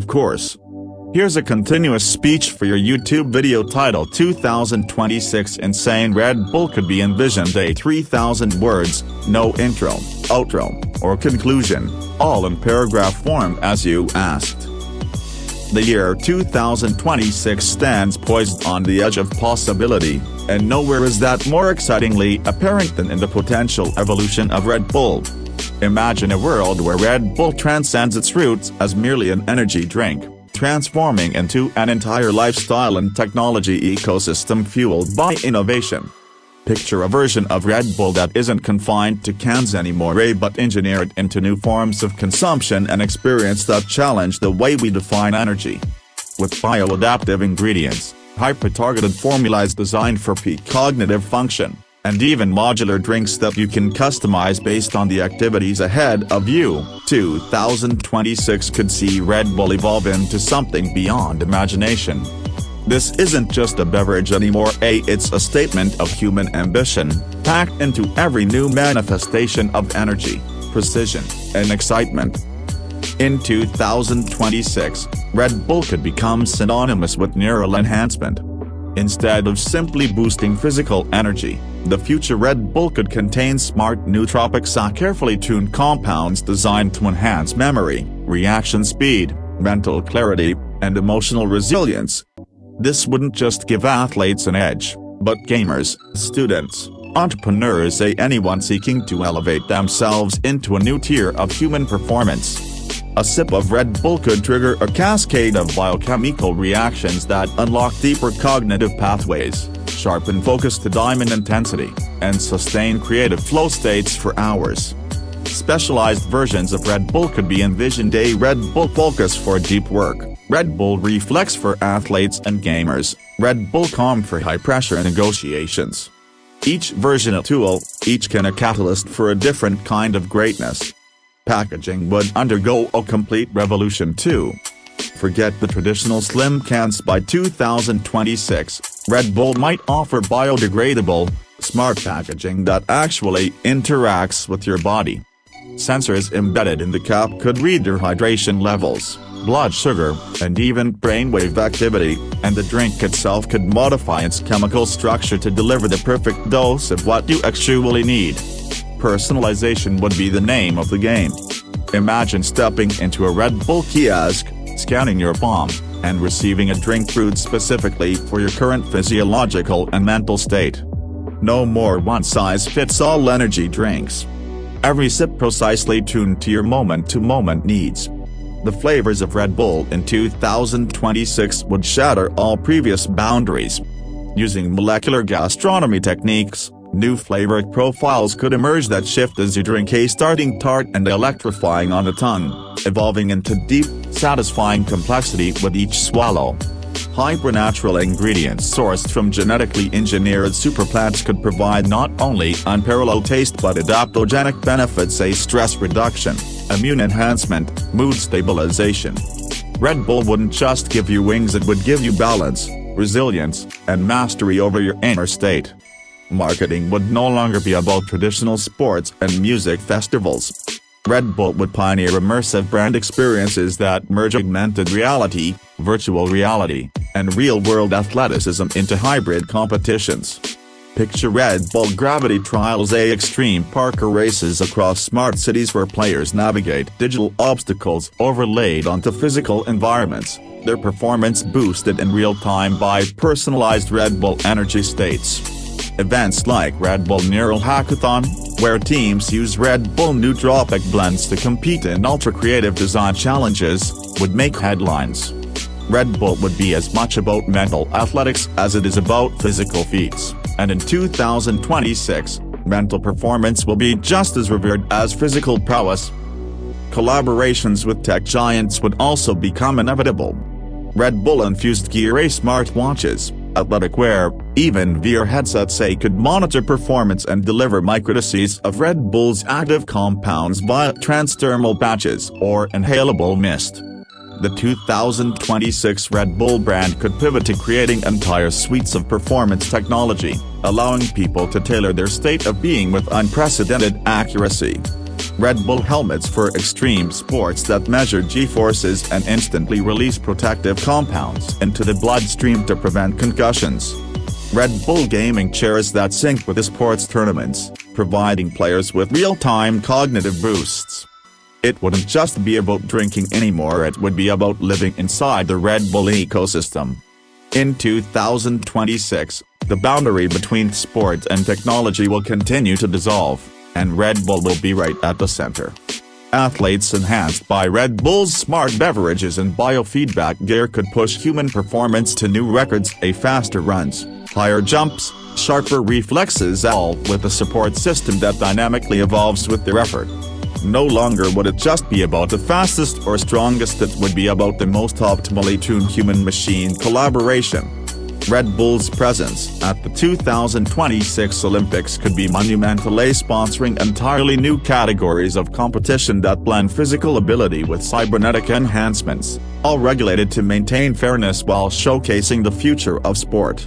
of course. Here's a continuous speech for your YouTube video titled 2026 Insane Red Bull could be envisioned a 3,000 words, no intro, outro, or conclusion, all in paragraph form as you asked. The year 2026 stands poised on the edge of possibility, and nowhere is that more excitingly apparent than in the potential evolution of Red Bull. Imagine a world where Red Bull transcends its roots as merely an energy drink, transforming into an entire lifestyle and technology ecosystem fueled by innovation. Picture a version of Red Bull that isn't confined to cans anymore but engineered into new forms of consumption and experience that challenge the way we define energy. With bioadaptive ingredients, hyper-targeted formulas designed for peak cognitive function, and even modular drinks that you can customize based on the activities ahead of you, 2026 could see Red Bull evolve into something beyond imagination. This isn't just a beverage anymore, it's a statement of human ambition, packed into every new manifestation of energy, precision, and excitement. In 2026, Red Bull could become synonymous with neural enhancement. Instead of simply boosting physical energy, the future Red Bull could contain smart nootropics, carefully tuned compounds designed to enhance memory, reaction speed, mental clarity, and emotional resilience. This wouldn't just give athletes an edge, but gamers, students, entrepreneurs, anyone seeking to elevate themselves into a new tier of human performance. A sip of Red Bull could trigger a cascade of biochemical reactions that unlock deeper cognitive pathways, sharpen focus to diamond intensity, and sustain creative flow states for hours. Specialized versions of Red Bull could be envisioned: a Red Bull Focus for deep work, Red Bull Reflex for athletes and gamers, Red Bull Calm for high-pressure negotiations. Each version a tool, each can a catalyst for a different kind of greatness. Packaging would undergo a complete revolution too. Forget the traditional slim cans. By 2026, Red Bull might offer biodegradable, smart packaging that actually interacts with your body. Sensors embedded in the cap could read your hydration levels, blood sugar, and even brainwave activity, and the drink itself could modify its chemical structure to deliver the perfect dose of what you actually need. Personalization would be the name of the game. Imagine stepping into a Red Bull kiosk, scanning your palm, and receiving a drink brewed specifically for your current physiological and mental state. No more one-size-fits-all energy drinks. Every sip precisely tuned to your moment-to-moment needs. The flavors of Red Bull in 2026 would shatter all previous boundaries. Using molecular gastronomy techniques, new flavor profiles could emerge that shift as you drink, starting tart and electrifying on the tongue, evolving into deep, satisfying complexity with each swallow. Hypernatural ingredients sourced from genetically engineered superplants could provide not only unparalleled taste but adaptogenic benefits: a stress reduction, immune enhancement, mood stabilization. Red Bull wouldn't just give you wings, it would give you balance, resilience, and mastery over your inner state. Marketing would no longer be about traditional sports and music festivals. Red Bull would pioneer immersive brand experiences that merge augmented reality, virtual reality, and real-world athleticism into hybrid competitions. Picture Red Bull Gravity Trials, extreme parkour races across smart cities where players navigate digital obstacles overlaid onto physical environments, their performance boosted in real time by personalized Red Bull energy states. Events like Red Bull Neural Hackathon, where teams use Red Bull nootropic blends to compete in ultra-creative design challenges, would make headlines. Red Bull would be as much about mental athletics as it is about physical feats, and in 2026, mental performance will be just as revered as physical prowess. Collaborations with tech giants would also become inevitable. Red Bull-infused gear, smartwatches, athletic wear, even VR headsets could monitor performance and deliver microdoses of Red Bull's active compounds via transdermal patches or inhalable mist. The 2026 Red Bull brand could pivot to creating entire suites of performance technology, allowing people to tailor their state of being with unprecedented accuracy. Red Bull helmets for extreme sports that measure G-forces and instantly release protective compounds into the bloodstream to prevent concussions. Red Bull gaming chairs that sync with the sports tournaments, providing players with real-time cognitive boosts. It wouldn't just be about drinking anymore, it would be about living inside the Red Bull ecosystem. In 2026, the boundary between sport and technology will continue to dissolve, and Red Bull will be right at the center. Athletes enhanced by Red Bull's smart beverages and biofeedback gear could push human performance to new records, faster runs, higher jumps, sharper reflexes, all with a support system that dynamically evolves with their effort. No longer would it just be about the fastest or strongest, it would be about the most optimally tuned human-machine collaboration. Red Bull's presence at the 2026 Olympics could be monumental, sponsoring entirely new categories of competition that blend physical ability with cybernetic enhancements, all regulated to maintain fairness while showcasing the future of sport.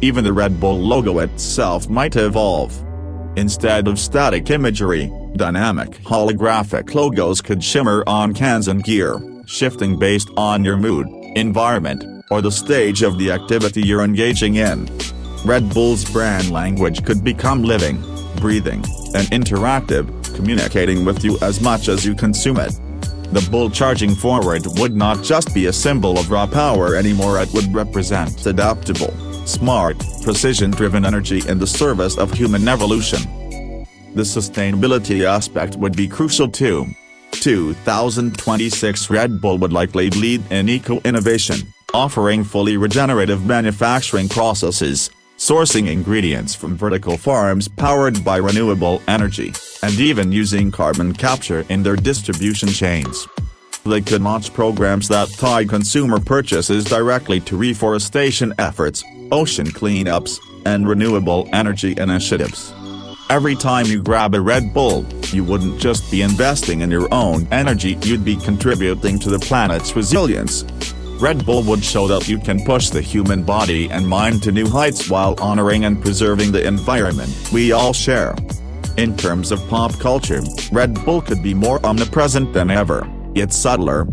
Even the Red Bull logo itself might evolve. Instead of static imagery, dynamic holographic logos could shimmer on cans and gear, shifting based on your mood, environment, or the stage of the activity you're engaging in. Red Bull's brand language could become living, breathing, and interactive, communicating with you as much as you consume it. The Bull charging forward would not just be a symbol of raw power anymore, it would represent adaptable, smart, precision-driven energy in the service of human evolution. The sustainability aspect would be crucial too. 2026 Red Bull would likely lead in eco-innovation, offering fully regenerative manufacturing processes, sourcing ingredients from vertical farms powered by renewable energy, and even using carbon capture in their distribution chains. They could launch programs that tie consumer purchases directly to reforestation efforts, ocean cleanups, and renewable energy initiatives. Every time you grab a Red Bull, you wouldn't just be investing in your own energy, you'd be contributing to the planet's resilience. Red Bull would show that you can push the human body and mind to new heights while honoring and preserving the environment we all share. In terms of pop culture, Red Bull could be more omnipresent than ever, yet subtler.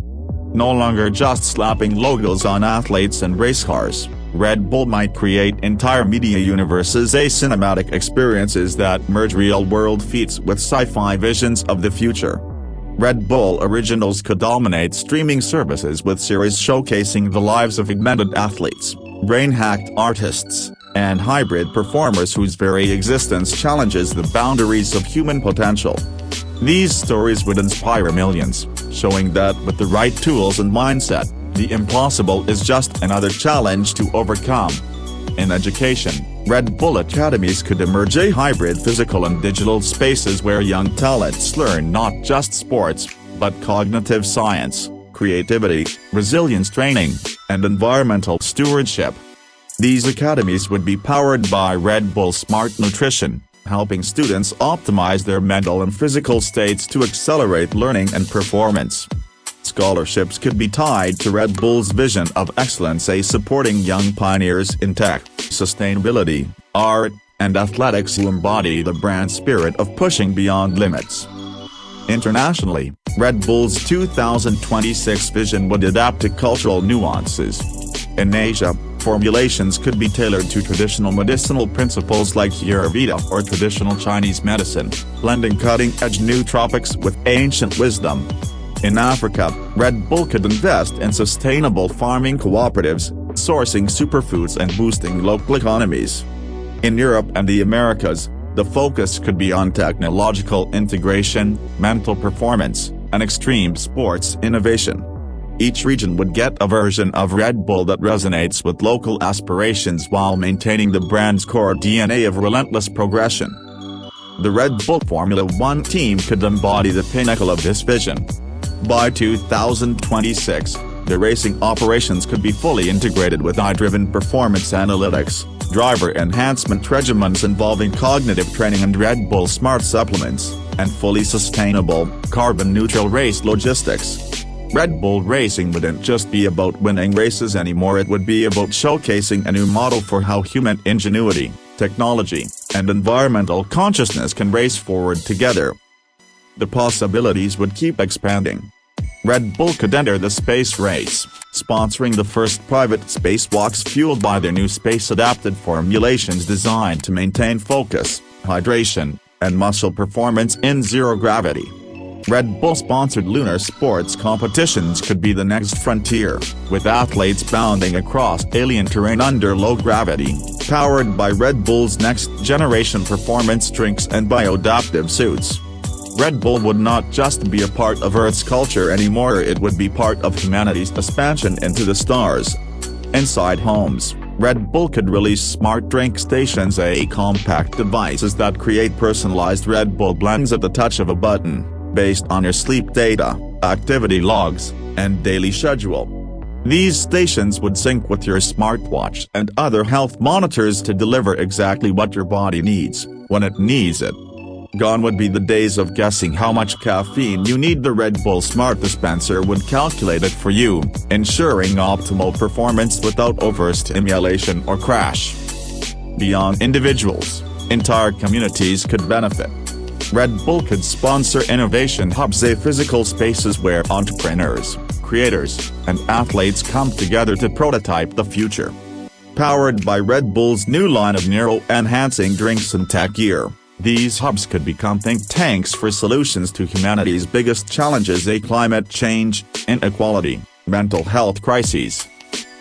No longer just slapping logos on athletes and race cars, Red Bull might create entire media universes, cinematic experiences that merge real-world feats with sci-fi visions of the future. Red Bull Originals could dominate streaming services with series showcasing the lives of augmented athletes, brain-hacked artists, and hybrid performers whose very existence challenges the boundaries of human potential. These stories would inspire millions, showing that with the right tools and mindset, the impossible is just another challenge to overcome. In education, Red Bull academies could emerge, hybrid physical and digital spaces where young talents learn not just sports, but cognitive science, creativity, resilience training, and environmental stewardship. These academies would be powered by Red Bull Smart Nutrition, helping students optimize their mental and physical states to accelerate learning and performance. Scholarships could be tied to Red Bull's vision of excellence, supporting young pioneers in tech, sustainability, art, and athletics who embody the brand spirit of pushing beyond limits. Internationally, Red Bull's 2026 vision would adapt to cultural nuances. In Asia, formulations could be tailored to traditional medicinal principles like Ayurveda or traditional Chinese medicine, blending cutting-edge nootropics with ancient wisdom. In Africa, Red Bull could invest in sustainable farming cooperatives, sourcing superfoods and boosting local economies. In Europe and the Americas, the focus could be on technological integration, mental performance, and extreme sports innovation. Each region would get a version of Red Bull that resonates with local aspirations while maintaining the brand's core DNA of relentless progression. The Red Bull Formula One team could embody the pinnacle of this vision. By 2026, the racing operations could be fully integrated with AI-driven performance analytics, driver enhancement regimens involving cognitive training and Red Bull smart supplements, and fully sustainable, carbon-neutral race logistics. Red Bull Racing wouldn't just be about winning races anymore, it would be about showcasing a new model for how human ingenuity, technology, and environmental consciousness can race forward together. The possibilities would keep expanding. Red Bull could enter the space race, sponsoring the first private spacewalks fueled by their new space-adapted formulations designed to maintain focus, hydration, and muscle performance in zero gravity. Red Bull-sponsored lunar sports competitions could be the next frontier, with athletes bounding across alien terrain under low gravity, powered by Red Bull's next-generation performance drinks and bioadaptive suits. Red Bull would not just be a part of Earth's culture anymore, it would be part of humanity's expansion into the stars. Inside homes, Red Bull could release smart drink stations, compact devices that create personalized Red Bull blends at the touch of a button, based on your sleep data, activity logs, and daily schedule. These stations would sync with your smartwatch and other health monitors to deliver exactly what your body needs, when it needs it. Gone would be the days of guessing how much caffeine you need. The Red Bull Smart Dispenser would calculate it for you, ensuring optimal performance without overstimulation or crash. Beyond individuals, entire communities could benefit. Red Bull could sponsor innovation hubs, physical spaces where entrepreneurs, creators, and athletes come together to prototype the future. Powered by Red Bull's new line of neuro-enhancing drinks and tech gear, these hubs could become think tanks for solutions to humanity's biggest challenges: climate change, inequality, mental health crises.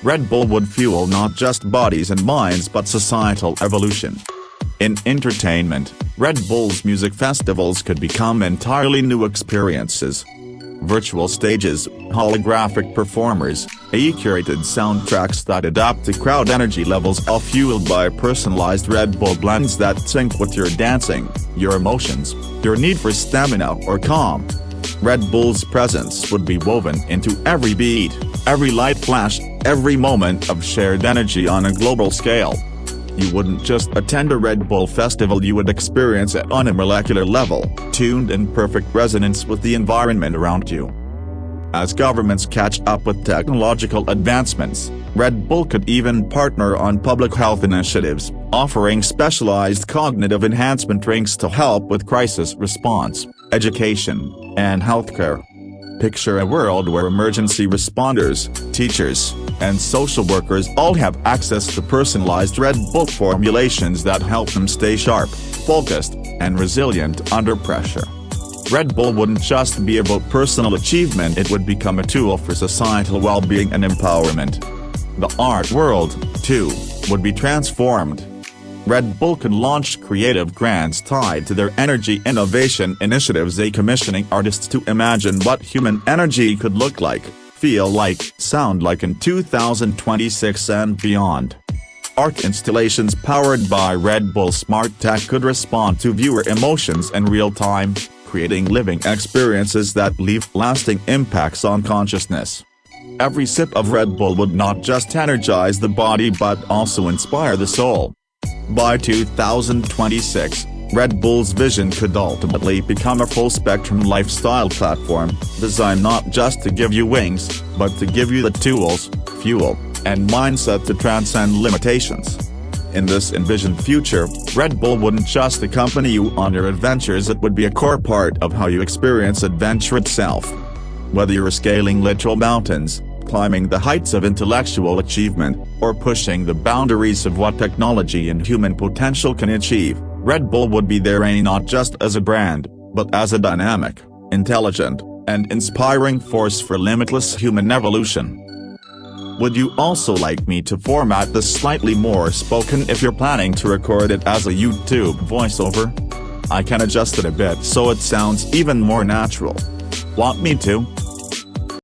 Red Bull would fuel not just bodies and minds but societal evolution. In entertainment, Red Bull's music festivals could become entirely new experiences. Virtual stages, holographic performers, curated soundtracks that adapt to crowd energy levels, all fueled by personalized Red Bull blends that sync with your dancing, your emotions, your need for stamina or calm. Red Bull's presence would be woven into every beat, every light flash, every moment of shared energy on a global scale. You wouldn't just attend a Red Bull festival, you would experience it on a molecular level, tuned in perfect resonance with the environment around you. As governments catch up with technological advancements, Red Bull could even partner on public health initiatives, offering specialized cognitive enhancement drinks to help with crisis response, education, and healthcare. Picture a world where emergency responders, teachers, and social workers all have access to personalized Red Bull formulations that help them stay sharp, focused, and resilient under pressure. Red Bull wouldn't just be about personal achievement, it would become a tool for societal well-being and empowerment. The art world, too, would be transformed. Red Bull could launch creative grants tied to their energy innovation initiatives, commissioning artists to imagine what human energy could look like, feel like, sound like in 2026 and beyond. Art installations powered by Red Bull Smart Tech could respond to viewer emotions in real time, creating living experiences that leave lasting impacts on consciousness. Every sip of Red Bull would not just energize the body but also inspire the soul. By 2026, Red Bull's vision could ultimately become a full-spectrum lifestyle platform, designed not just to give you wings, but to give you the tools, fuel, and mindset to transcend limitations. In this envisioned future, Red Bull wouldn't just accompany you on your adventures, it would be a core part of how you experience adventure itself. Whether you're scaling literal mountains, climbing the heights of intellectual achievement, or pushing the boundaries of what technology and human potential can achieve, Red Bull would be there not just as a brand, but as a dynamic, intelligent, and inspiring force for limitless human evolution. Would you also like me to format this slightly more spoken if you're planning to record it as a YouTube voiceover? I can adjust it a bit so it sounds even more natural. Want me to?